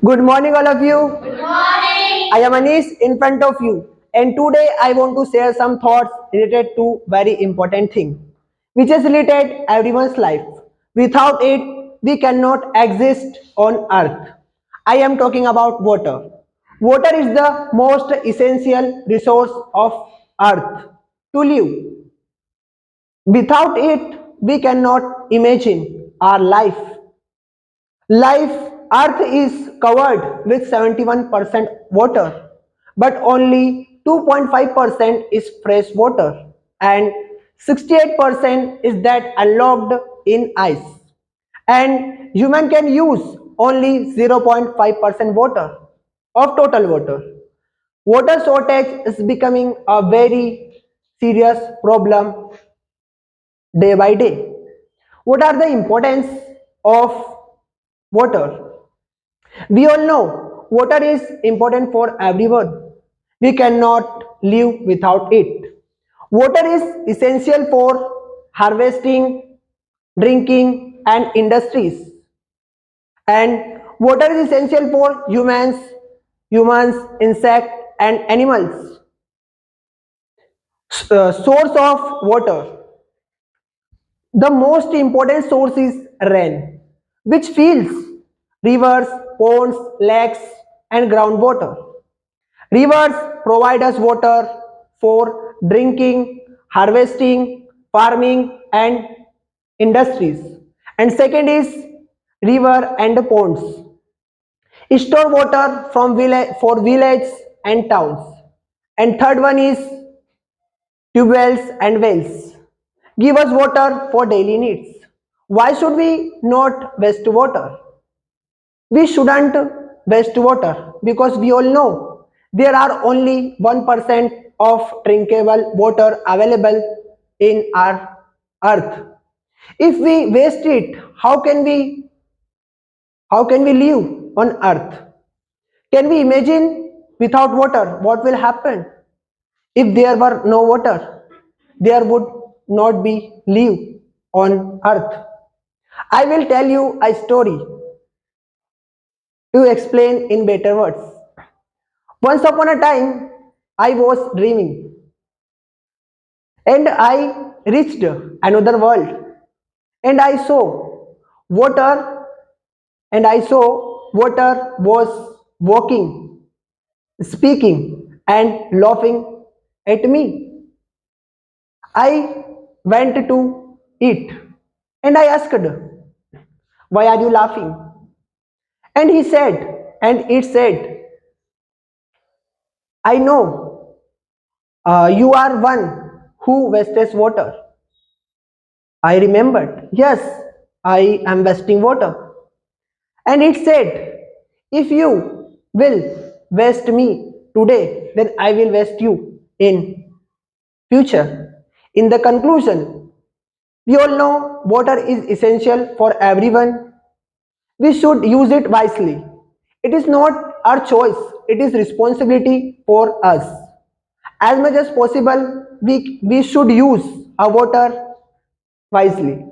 Good morning, all of you. Good morning. I am Anish in front of you, and today I want to share some thoughts related to very important thing, which is related everyone's life. Without it, we cannot exist on Earth. I am talking about water. Water is the most essential resource of Earth to live. Without it, we cannot imagine our life. Life, Earth is covered with 71% water, but only 2.5% is fresh water, and 68% is that unlocked in ice. And human can use only 0.5% water of total water. Water shortage is becoming a very serious problem day by day. What are the importance of water? We all know water is important for everyone. We cannot live without it. Water is essential for harvesting, drinking, and industries. And water is essential for humans, insects, and animals. Source of water. The most important source is rain, which fills rivers, ponds, lakes, and groundwater. Rivers provide us water for drinking, harvesting, farming, and industries. And second is river and ponds. Store water from village for villages and towns. And third one is tube wells and wells. Give us water for daily needs. Why should we not waste water? We shouldn't waste water because we all know there are only 1% of drinkable water available in our earth. If we waste it, how can we live on earth? Can we imagine without water what will happen? If there were no water, there would not be live on earth. I will tell you a story to explain in better words. Once upon a time, I was dreaming and I reached another world and I saw water and I saw water was walking, speaking and laughing at me. I went to it and I asked, why are you laughing? And he said, and it said, I know you are one who wastes water. I remembered, yes, I am wasting water. And it said, if you will waste me today, then I will waste you in future. In the conclusion, we all know water is essential for everyone. We should use it wisely. It is not our choice, it is responsibility for us. As much as possible, we should use our water wisely.